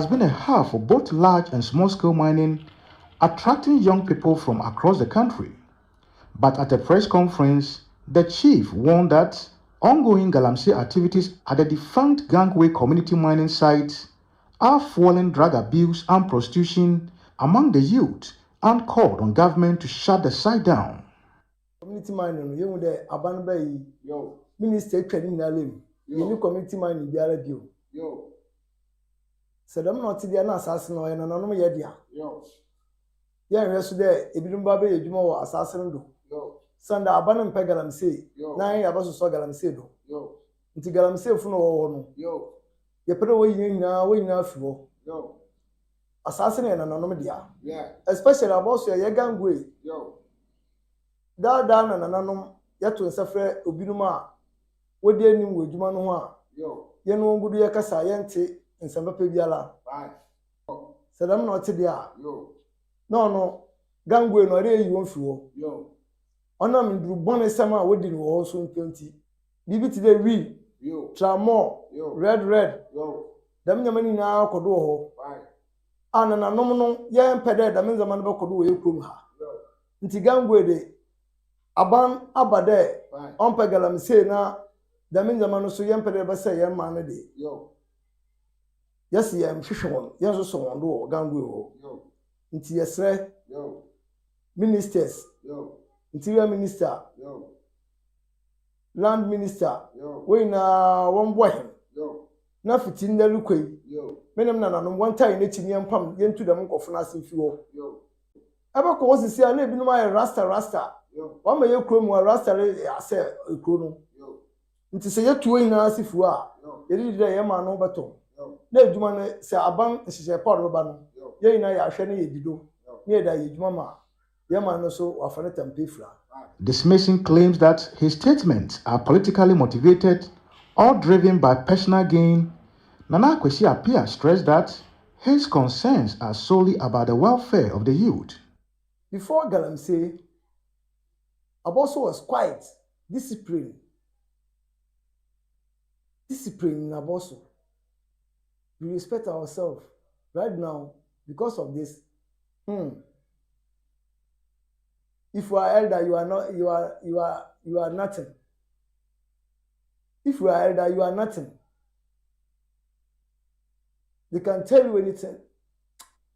has been a hub for both large and small-scale mining, attracting young people from across the country. But at a press conference, the chief warned that ongoing Galamsey activities at the defunct Gangway community mining site are fueling drug abuse and prostitution among the youth and called on government to shut the site down. Community mining, you know the Abanbay, Minister training Nalim, you community mining, the Arabio. So them not the assassin or an anonymous idea. Yeah, yesterday, Ibn Babe, you know, assassin do. Sanda Abanan Galamsey, nine Abosso saw Galamsey do. Into Galamsey for no. You put away now, we now for. Assassin and anonymous, especially Abosso, a Gangway. Da na nanom yato nsafre obinuma wodi anim wodwuma no ho a ye no ngudu ye kasa ye nte nsampa biala sedam na ote dia no Gangway no re yi won fiwo onam nduru bone sama wodi no ho so mpenti bibi ti de wi tramo red dam nyamani na kodo ho ana nanom no ye mpede dam nzama no kodo wo ye krom ha nti Gangway de Aban abade on Galamsey na damin zamanu so yempere ba say yem man de yes yem hwehwon yenso so wondo o Gangway o nti yesre ministers interior minister land minister we na won boy na fitin na lukwai menem na nanom one time na chini empam yentu dem nkofo na asemfi ho aba ko osisi a na ebinum aye rasta one may you chrome or rasta say a chrono. Nti se yetu ina asifu a yedi de ye ma no beto na edwuma se aban hihye pod baba no ye ina ya hwe na yedido na eda yedwuma ma ye ma no so wafane tampefra. Dismissing claims that his statements are politically motivated or driven by personal gain, Nana Kwesi Appiah stressed that his concerns are solely about the welfare of the youth. Before Galamsey, Abosso was quite disciplined. Discipline in Abosso. We respect ourselves right now because of this. If you are elder, you are not. You are nothing. If you are elder, you are nothing. They can tell you anything.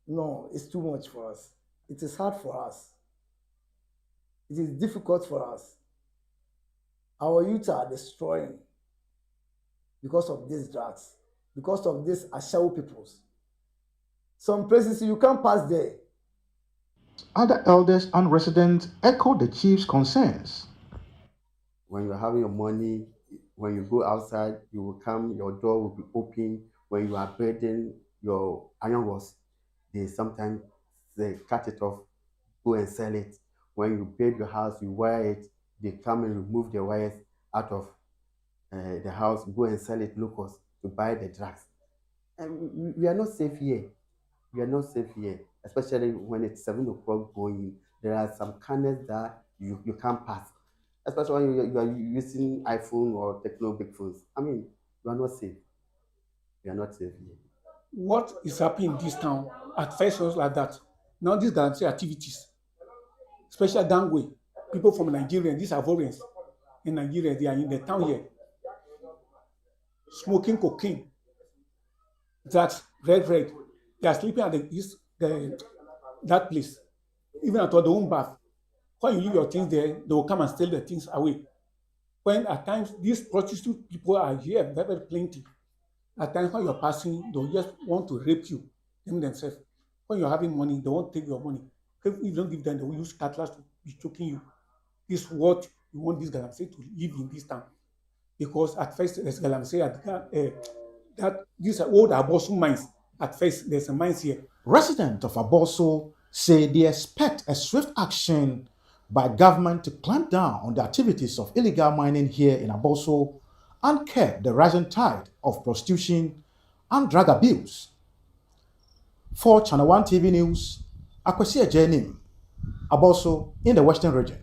No, it's too much for us. It is hard for us. It is difficult for us. Our youth are destroying because of these drugs, because of these Ashawo peoples. Some places you can't pass there. Other elders and residents echoed the chief's concerns. When you're having your money, when you go outside, you will come, your door will be open. When you are building your iron rods, sometimes they cut it off, go and sell it. When you build your house, you wire it, they come and remove the wires out of the house, go and sell it locals to buy the drugs. And we are not safe here. We are not safe here, especially when it's 7 o'clock going. There are some corners that you can't pass, especially when you are using iPhone or techno big phones. I mean, you are not safe. We are not safe here. What is happening in this town at first was like that. Now these Galamsey activities, especially Gangway, people from Nigeria, these are foreigners in Nigeria, they are in the town here, smoking cocaine, drugs, red. They are sleeping at that place, even at their own bath. When you leave your things there, they will come and steal the things away. When at times these prostitute people are here, very plenty. At times when you're passing, they'll just want to rape you, them themselves. When you're having money, they won't take your money. If you don't give them, they will use cutlass to be choking you. This is what you want this Galamsey to live in this town. Because at first, there's Galamsey that these are old Abosso mines. At first, there's a mines here. Residents of Abosso say they expect a swift action by government to clamp down on the activities of illegal mining here in Abosso and curb the rising tide of prostitution and drug abuse. For ChannelOne TV News, Akwesi Ejenim, Abosso in the Western Region.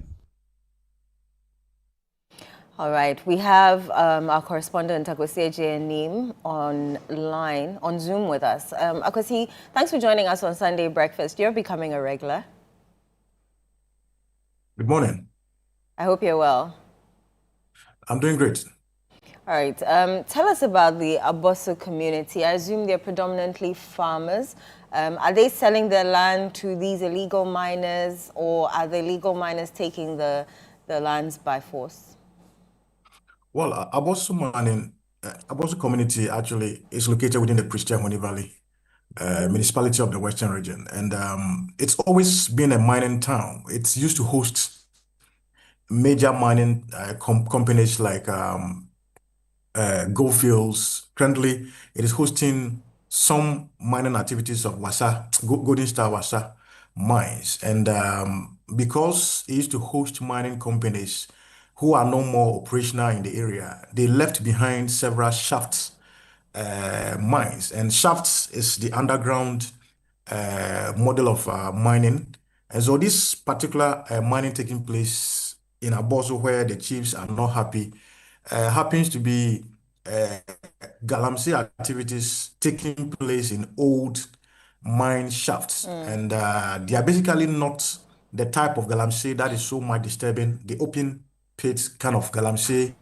All right, we have our correspondent Akwasi Ejeanim online, on Zoom with us. Akwasi, thanks for joining us on Sunday Breakfast. You're becoming a regular. Good morning. I hope you're well. I'm doing great. All right, tell us about the Abosso community. I assume they're predominantly farmers. Are they selling their land to these illegal miners, or are the illegal miners taking the lands by force? Well, Abosso community actually is located within the Pristia Huni Valley municipality of the Western region. And it's always been a mining town. It's used to host major mining companies like Goldfields. Currently, it is hosting some mining activities of Golden Star Wasa mines. And because it used to host mining companies who are no more operational in the area, they left behind several shafts mines. And shafts is the underground model of mining. And so this particular mining taking place in Abosso, where the chiefs are not happy, happens to be Galamsey activities taking place in old mine shafts. And they are basically not the type of Galamsey that is so much disturbing, the open pit kind of Galamsey,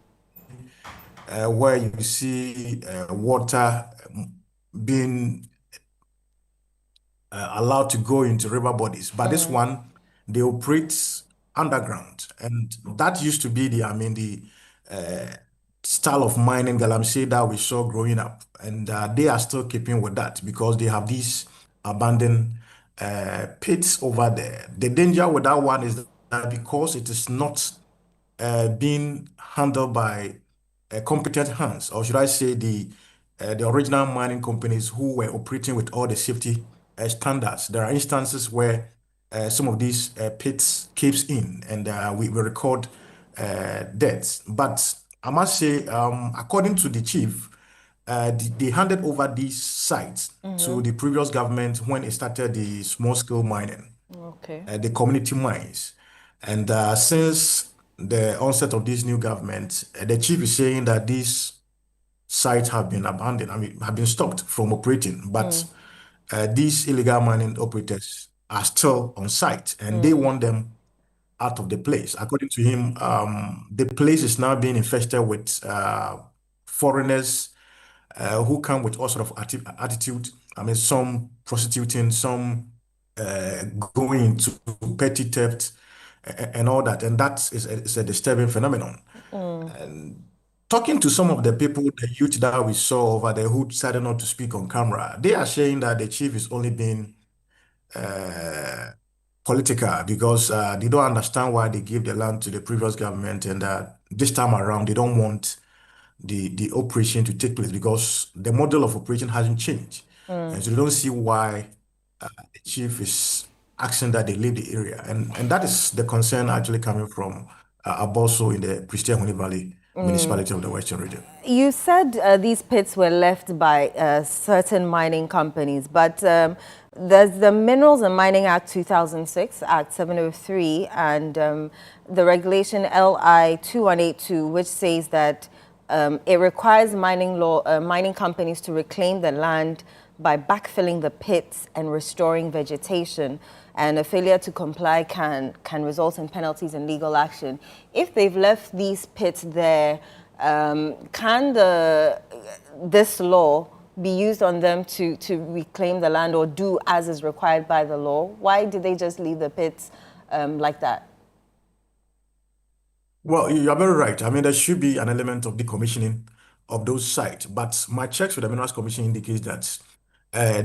where you see water being allowed to go into river bodies. But this one, they operate underground. And that used to be the style of mining Galamsey that we saw growing up. And they are still keeping with that because they have these abandoned pits over there. The danger with that one is that because it is not being handled by competent hands, or should I say the original mining companies who were operating with all the safety standards. There are instances where some of these pits caves in, and we record deaths. But I must say, according to the chief, they handed over these sites to the previous government when it started the small-scale mining, the community mines. And since the onset of this new government, the chief is saying that these sites have been abandoned, have been stopped from operating. But these illegal mining operators are still on site, and they want them out of the place. According to him, the place is now being infested with foreigners who come with all sort of attitude. I mean, some prostituting, some going to petty theft and all that. And that is a disturbing phenomenon. And talking to some of the people, the youth that we saw over there who decided not to speak on camera, they are saying that the chief is only being political because they don't understand why they gave the land to the previous government, and this time around they don't want the operation to take place because the model of operation hasn't changed. And so they don't see why the chief is asking that they leave the area. And that is the concern actually coming from Abosso in the Pristia Huni Valley municipality of the Western region. You said these pits were left by certain mining companies, but there's the Minerals and Mining Act 2006, Act 703, and the regulation LI 2182, which says that it requires mining companies to reclaim the land by backfilling the pits and restoring vegetation. And a failure to comply can result in penalties and legal action. If they've left these pits there, can this law be used on them to reclaim the land or do as is required by the law? Why did they just leave the pits like that? Well, you're very right. I mean, there should be an element of decommissioning of those sites. But my checks with the Minerals Commission indicates that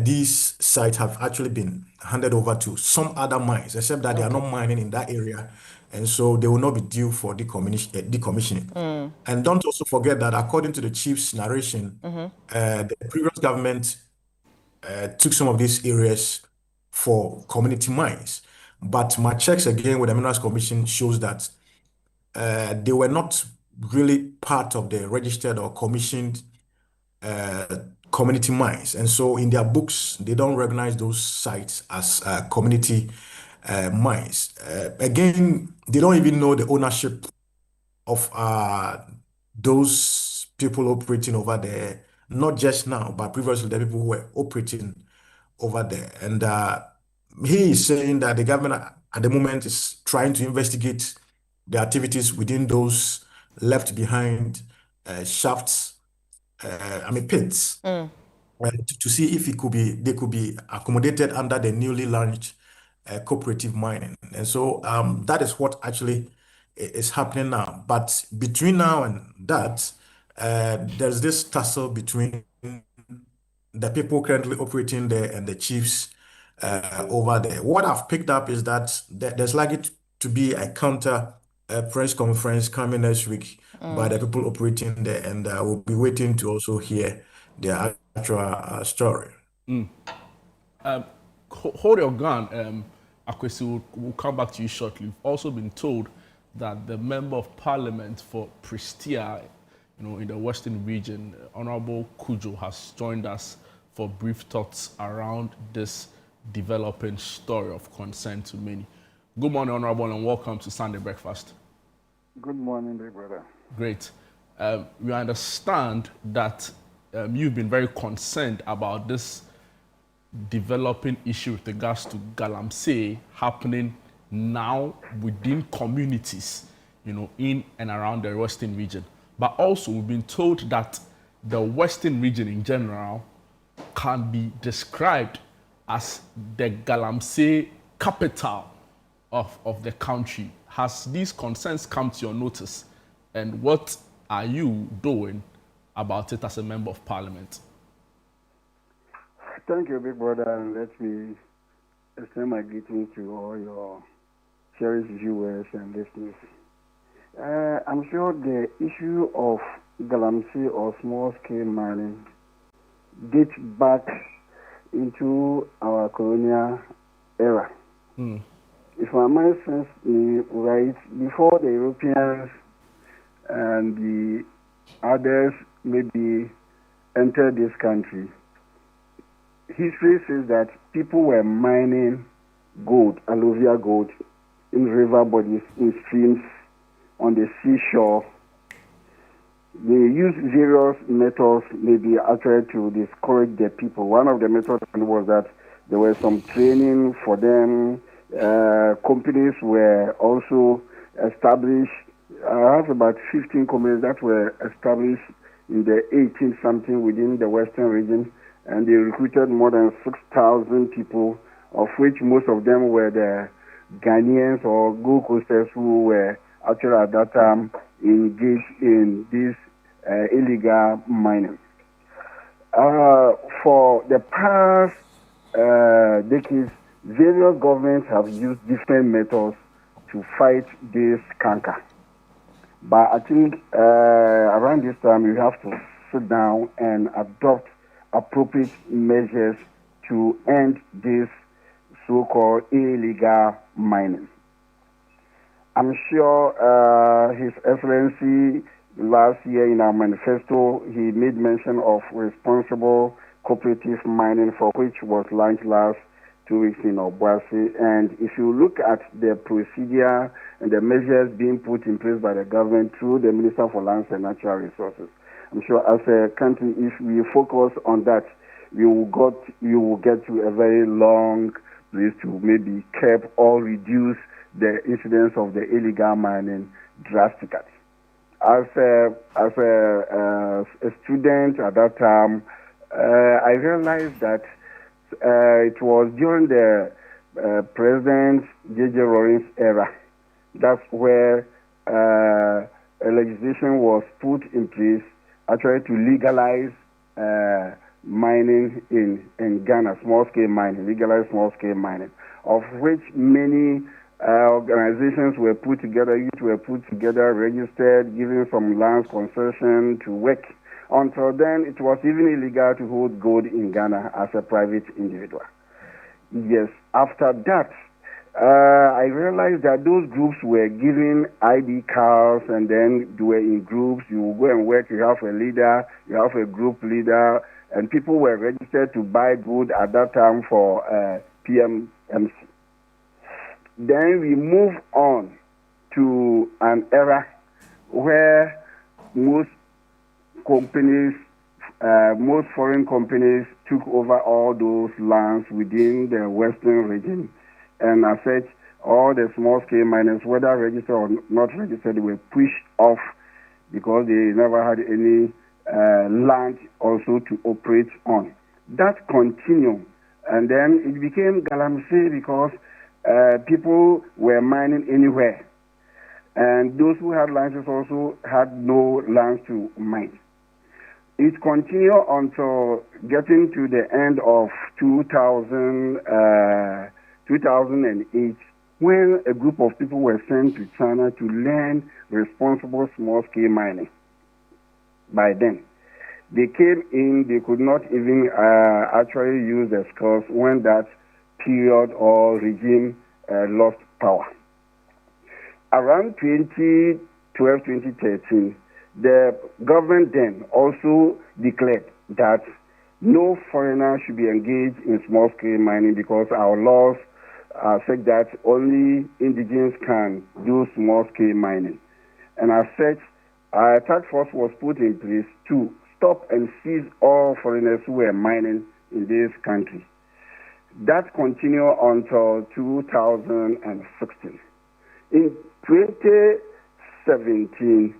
these sites have actually been handed over to some other mines, except that they are not mining in that area. And so they will not be due for decommissioning. And don't also forget that according to the chief's narration, the previous government took some of these areas for community mines. But my checks again with the Minerals Commission shows that they were not really part of the registered or commissioned community mines. And so in their books, they don't recognize those sites as community mines. Again, they don't even know the ownership of those people operating over there, not just now, but previously the people who were operating over there. And he is saying that the government at the moment is trying to investigate the activities within those left behind shafts, pits, to see if they could be accommodated under the newly launched cooperative mining. And so that is what actually is happening now. But between now and that, there's this tussle between the people currently operating there and the chiefs over there. What I've picked up is that there's likely to be a counter press conference coming next week by the people operating there, and we'll be waiting to also hear their actual story. Hold your gun. Akwesi, we'll come back to you shortly. We've also been told that the Member of Parliament for Pristia, in the Western region, Honourable Kujo, has joined us for brief thoughts around this developing story of concern to many. Good morning, Honourable, and welcome to Sunday Breakfast. Good morning, big brother. Great. We understand that you've been very concerned about this developing issue with regards to Galamsey happening now within communities, in and around the Western region. But also, we've been told that the Western region in general can be described as the Galamsey capital of the country. Has these concerns come to your notice? And what are you doing about it as a Member of Parliament? Thank you, big brother, and let me extend my greetings to all your cherished viewers and listeners. I'm sure the issue of Galamsey or small-scale mining dates back into our colonial era. If my mind serves me right, before the Europeans and the others maybe entered this country, history says that people were mining gold, alluvial gold, in river bodies, in streams, on the seashore. They used various methods, maybe actually to discourage the people. One of the methods was that there was some training for them. Companies were also established. I have about 15 companies that were established in the 18th something within the Western region, and they recruited more than 6,000 people, of which most of them were the Ghanaians or Gold Coasters who were actually at that time engaged in this illegal mining. For the past decades, various governments have used different methods to fight this canker. But I think around this time, you have to sit down and adopt appropriate measures to end this so-called illegal mining. I'm sure His Excellency last year in our manifesto, he made mention of responsible cooperative mining, for which was launched last 2 weeks in Abosso. And if you look at the procedure and the measures being put in place by the government through the Minister for Lands and Natural Resources, I'm sure as a country, if we focus on that, you will get to a very long place to maybe curb or reduce the incidence of the illegal mining drastically. As a student at that time, I realized that it was during the President J.J. Rawlings era. That's where a legislation was put in place actually to legalize mining in Ghana, small-scale mining, legalized small-scale mining, of which many organizations were put together, youth were put together, registered, given some land concession to work. Until then, it was even illegal to hold gold in Ghana as a private individual. Yes, after that, I realized that those groups were given ID cards, and then they were in groups. You will go and work, you have a leader, you have a group leader, and people were registered to buy gold at that time for PMMC. Then we move on to an era where most companies, most foreign companies took over all those lands within the western region. And as such, all the small-scale miners, whether registered or not registered, were pushed off because they never had any land also to operate on. That continued, and then it became Galamsey because people were mining anywhere. And those who had licenses also had no lands to mine. It continued until getting to the end of 2008, when a group of people were sent to China to learn responsible small-scale mining. By then, they came in, they could not even actually use the skills when that period or regime lost power. Around 2012-2013, the government then also declared that no foreigner should be engaged in small-scale mining because our laws said that only indigenous can do small-scale mining. And as such, a task force was put in place to stop and seize all foreigners who were mining in this country. That continued until 2016. In 2017,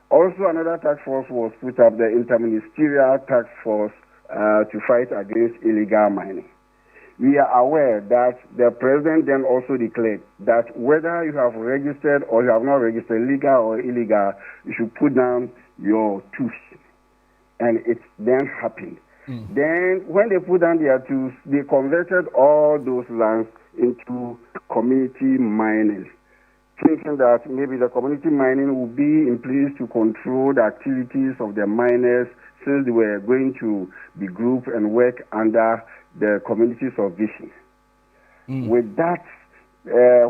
also another task force was put up, the Interministerial Task Force, to fight against illegal mining. We are aware that the president then also declared that whether you have registered or you have not registered, legal or illegal, you should put down your tools. And it then happened. Then when they put down their tools, they converted all those lands into community mining, thinking that maybe the community mining will be in place to control the activities of the miners since they were going to be grouped and work under the community supervision. With that,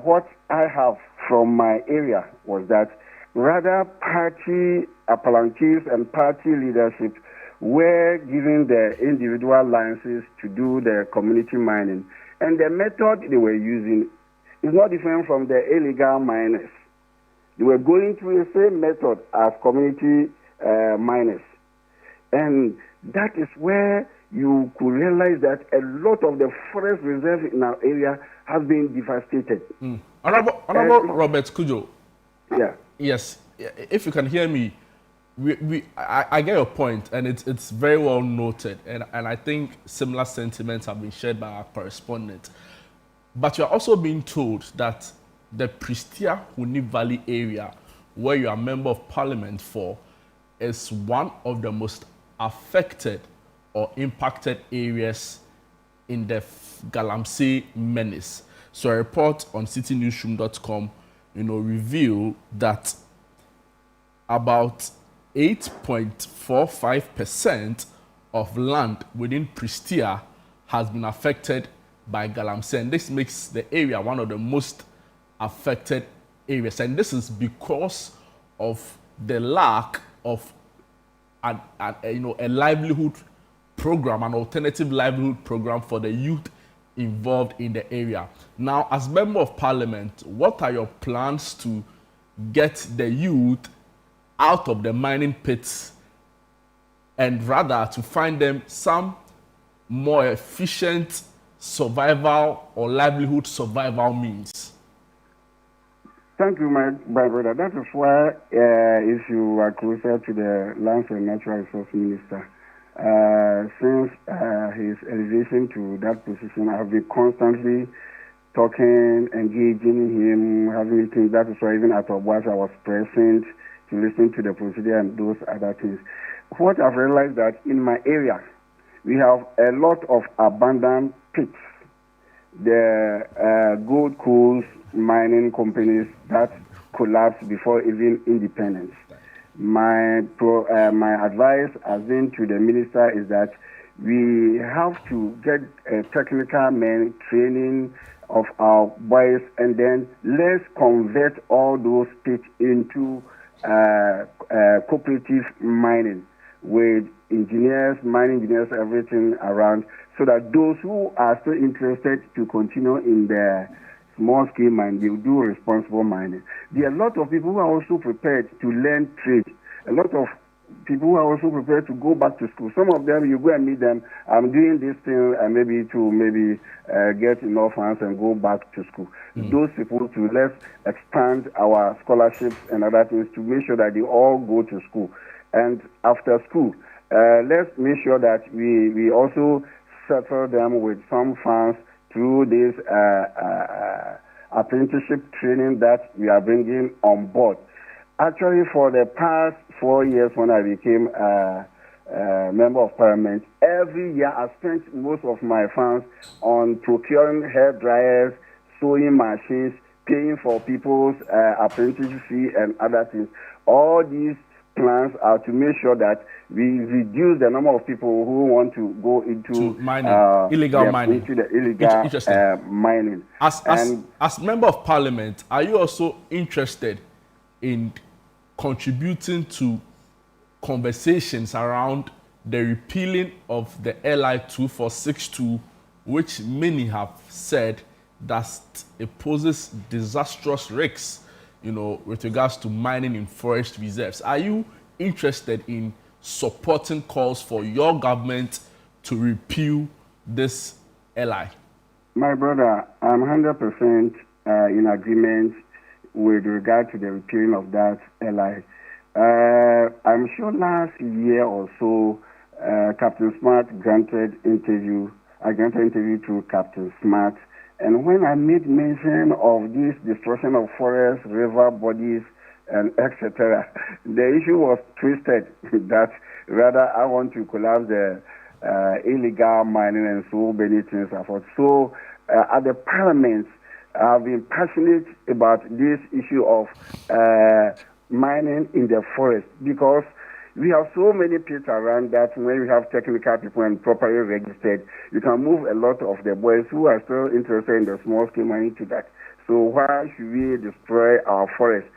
what I have from my area was that rather party appalantees and party leadership were given the individual licenses to do the community mining. And the method they were using is not different from the illegal miners. They were going through the same method as community miners. And that is where you could realize that a lot of the forest reserve in our area has been devastated. Honourable Robert Kujo. Yeah. Yes, if you can hear me, I get your point, and it's very well noted, and I think similar sentiments have been shared by our correspondent. But you're also being told that the Pristia Huni Valley area, where you are a member of parliament for, is one of the most affected or impacted areas in the Galamsey menace. So a report on citynewsroom.com, revealed that about 8.45% of land within Pristia has been affected by Galamsey, and this makes the area one of the most affected areas. And this is because of the lack of a livelihood program, an alternative livelihood program for the youth involved in the area. Now, as Member of Parliament, what are your plans to get the youth out of the mining pits and rather to find them some more efficient survival or livelihood survival means? Thank you, my brother. That is why, if you are closer to the Lands and Natural Resource Minister, since his elevation to that position, I have been constantly talking, engaging him, having meetings. That is why even at Abosso I was present to listen to the procedure and those other things. What I've realized that in my area, we have a lot of abandoned pits. The gold coals mining companies that collapsed before even independence. My advice has been to the minister is that we have to get technical men training of our boys, and then let's convert all those pits into cooperative mining with engineers, mining engineers, everything around, so that those who are still interested to continue in the small scale mining, they do responsible mining. There are a lot of people who are also prepared to learn trade. A lot of people who are also prepared to go back to school. Some of them, you go and meet them, I'm doing this thing and maybe to get enough funds and go back to school. Those people, to let's expand our scholarships and other things to make sure that they all go to school. And after school, let's make sure that we also settle them with some funds through this apprenticeship training that we are bringing on board. Actually, for the past 4 years when I became a member of parliament, every year I spent most of my funds on procuring hair dryers, sewing machines, paying for people's apprenticeship fee and other things. All these plans are to make sure that we reduce the number of people who want to go into mining, illegal mining. Into the illegal mining. As member of parliament, are you also interested in contributing to conversations around the repealing of the LI 2462, which many have said that it poses disastrous risks, with regards to mining in forest reserves? Are you interested in supporting calls for your government to repeal this LI? My brother, I'm 100% in agreement with regard to the repealing of that LI. I'm sure last year or so, Captain Smart granted interview. I granted interview to Captain Smart. And when I made mention of this destruction of forests, river bodies, and etc., the issue was twisted that rather I want to collapse the illegal mining and so many things. So at the parliament, I've been passionate about this issue of mining in the forest, because we have so many pits around that when we have technical people and properly registered, you can move a lot of the boys who are still interested in the small scale mining to that. So why should we destroy our forest?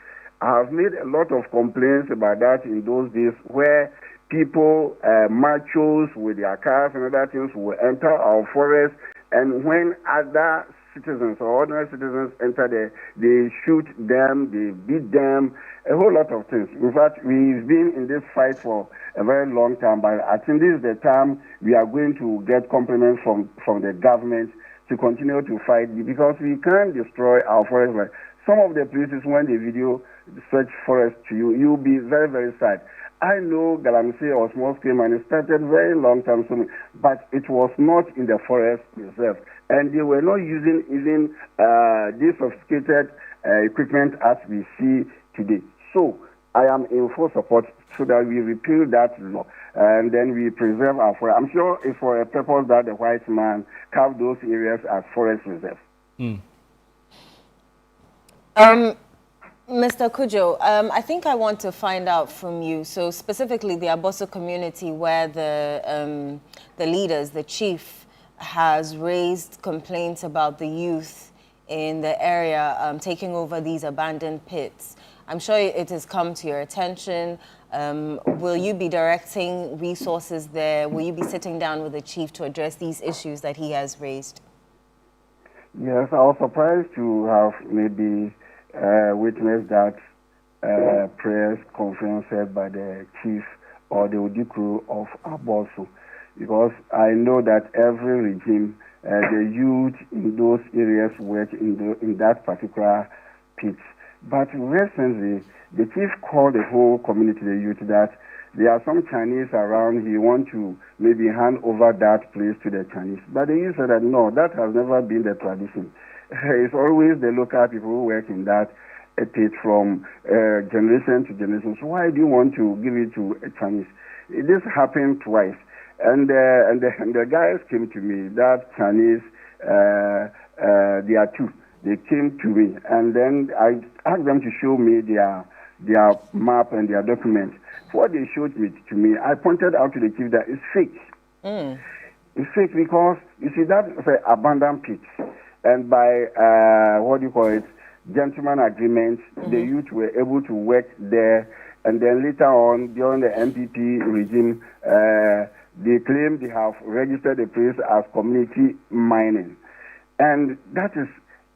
I have made a lot of complaints about that in those days, where people, machos with their cars and other things, will enter our forest, and when other citizens or ordinary citizens enter there, they shoot them, they beat them, a whole lot of things. In fact, we've been in this fight for a very long time, but I think this is the time we are going to get compliments from the government to continue to fight, because we can't destroy our forest. Some of the places, when the video search forest to you, you'll be very, very sad. I know Galamsey or small scale mining started very long time soon, but it was not in the forest reserve, and they were not using even this sophisticated equipment as we see today. So I am in full support so that we repeal that law and then we preserve our forest. I'm sure it's for a purpose that the white man carved those areas as forest reserves. Mr. Kujo, I think I want to find out from you, so specifically the Abosso community, where the leaders, the chief, has raised complaints about the youth in the area taking over these abandoned pits. I'm sure it has come to your attention. Will you be directing resources there? Will you be sitting down with the chief to address these issues that he has raised? Yes, I was surprised to have maybe witnessed that press conference held by the chief or the Odikru of Abosso, because I know that every regime, the youth in those areas work in that particular pit. But recently, the chief called the whole community, the youth, that there are some Chinese around. He wants to maybe hand over that place to the Chinese. But the youth said that no, that has never been the tradition. It's always the local people who work in that pit from generation to generation. So why do you want to give it to a Chinese? This happened twice. And the guys came to me, that Chinese, there are two. They came to me, and then I asked them to show me their map and their documents. What they showed me to me, I pointed out to the chief that it's fake. It's fake because, you see, that's an abandoned pit. And by, gentleman agreement, the youth were able to work there. And then later on, during the MPP regime, they claim they have registered the place as community mining. And that is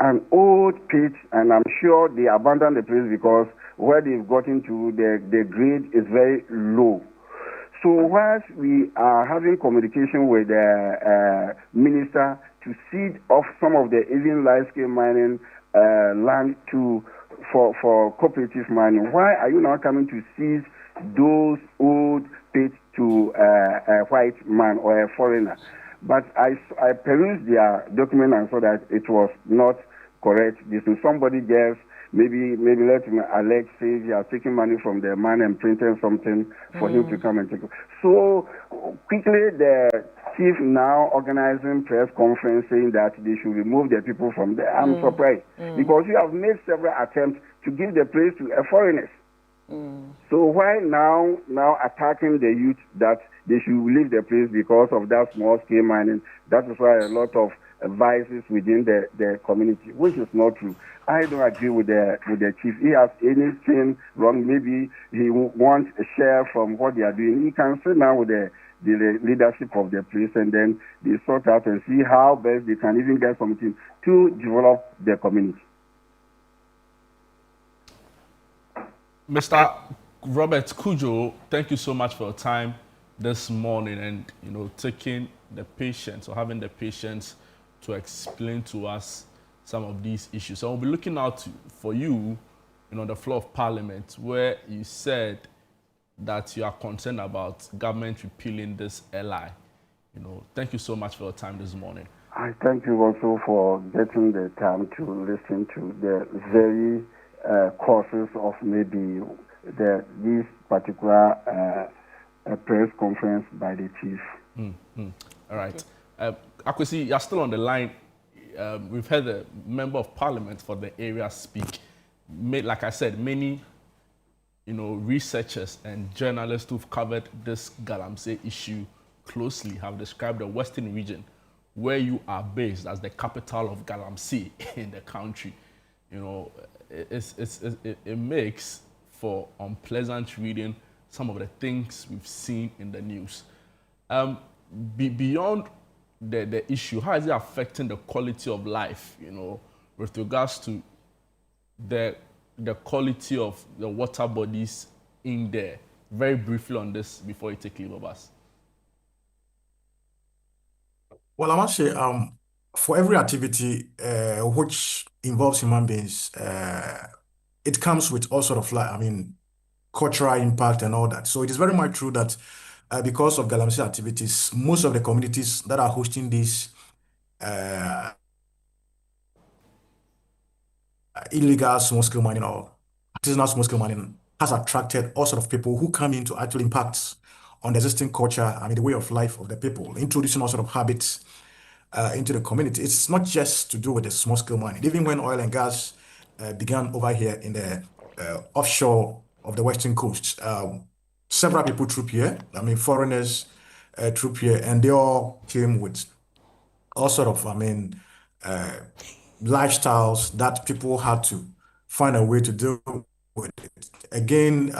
an old pit, and I'm sure they abandoned the place because where they've gotten to, the grade is very low. So whilst we are having communication with the minister to cede off some of the even large-scale mining land for cooperative mining, why are you now coming to seize those old pits to a white man or a foreigner? But I perused their document and saw that it was not correct. This is somebody just maybe let him Alex say he has taken money from the man and printed something for him to come and take it. So quickly the chief now organizing press conference saying that they should remove the people from there. I'm surprised because you have made several attempts to give the place to a foreigners. So why now attacking the youth that they should leave the place because of that small scale mining? That is why a lot of vices within the community, which is not true. I don't agree with the chief. He has anything wrong. Maybe he wants a share from what they are doing. He can sit down with the leadership of the place and then they sort out and see how best they can even get something to develop the community. Mr. Robert Kujo, thank you so much for your time this morning and taking the patience or having the patience to explain to us some of these issues. So we'll be looking out for you, on the floor of Parliament, where you said that you are concerned about government repealing this LI. Thank you so much for your time this morning. I thank you also for getting the time to listen to the very causes of maybe this particular press conference by the chief. All right. Akwesi, you're still on the line. We've heard the member of parliament for the area speak. Like I said, many researchers and journalists who've covered this Galamsey issue closely have described the Western region where you are based as the capital of Galamsey in the country. It makes for unpleasant reading some of the things we've seen in the news. Beyond the issue, how is it affecting the quality of life, with regards to the quality of the water bodies in there? Very briefly on this before you take leave of us. Well, I must say, for every activity which involves human beings, it comes with all sort of cultural impact and all that. So it is very much true that because of Galamsey activities, most of the communities that are hosting these illegal small-scale mining or artisanal small-scale mining has attracted all sort of people who come in to actually impact on the existing culture, the way of life of the people, introducing all sort of habits into the community. It's not just to do with the small-scale mining. Even when oil and gas began over here in the offshore of the western coast, several people troop here, foreigners troop here, and they all came with all sort of, lifestyles that people had to find a way to deal with it. Again,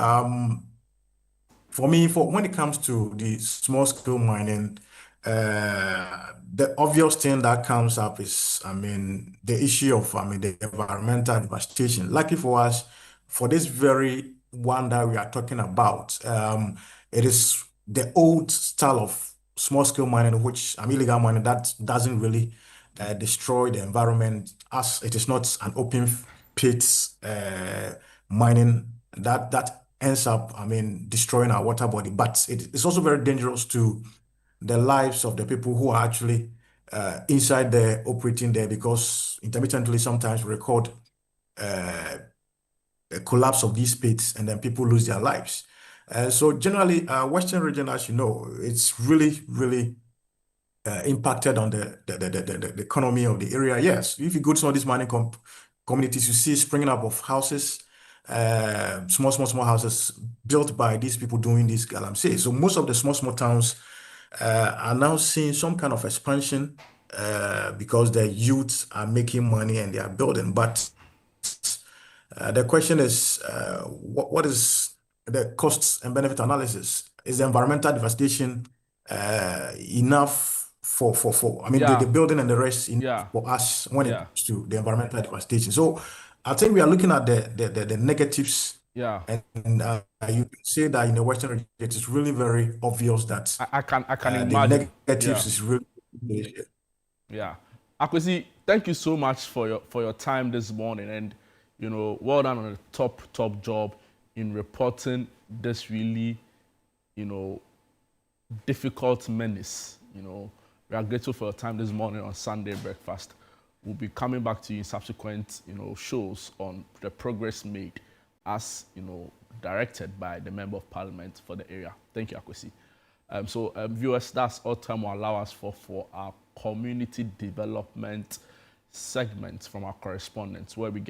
for me, when it comes to the small-scale mining, the obvious thing that comes up is, the issue of, the environmental devastation. Lucky for us, for this very one that we are talking about, it is the old style of small-scale mining, which illegal mining, that doesn't really destroy the environment, as it is not an open pit mining that ends up, destroying our water body. But it's also very dangerous to the lives of the people who are actually inside there, operating there, because intermittently sometimes we record a collapse of these pits and then people lose their lives. So generally, Western region, as you know, it's really, really impacted on the economy of the area. Yes, if you go to some of these mining communities, you see springing up of houses, small houses built by these people doing this Galamsey. So most of the small towns are now seeing some kind of expansion because the youths are making money and they are building. But the question is, what is the costs and benefit analysis? Is the environmental devastation enough I mean, the building and the rest Yeah. for us when it Yeah. comes to the environmental devastation. So I think we are looking at the negatives. Yeah. And you can say that in the Western region, it is really very obvious that I can the imagine. negatives is really. Yeah. Akwesi, thank you so much for your time this morning, and well done on a top job in reporting this really difficult menace. We are grateful for your time this morning on Sunday Breakfast. We'll be coming back to you in subsequent shows on the progress made as directed by the Member of Parliament for the area. Thank you, Akwesi. So viewers, that's all time will allow us for our community development segment from our correspondents, where we get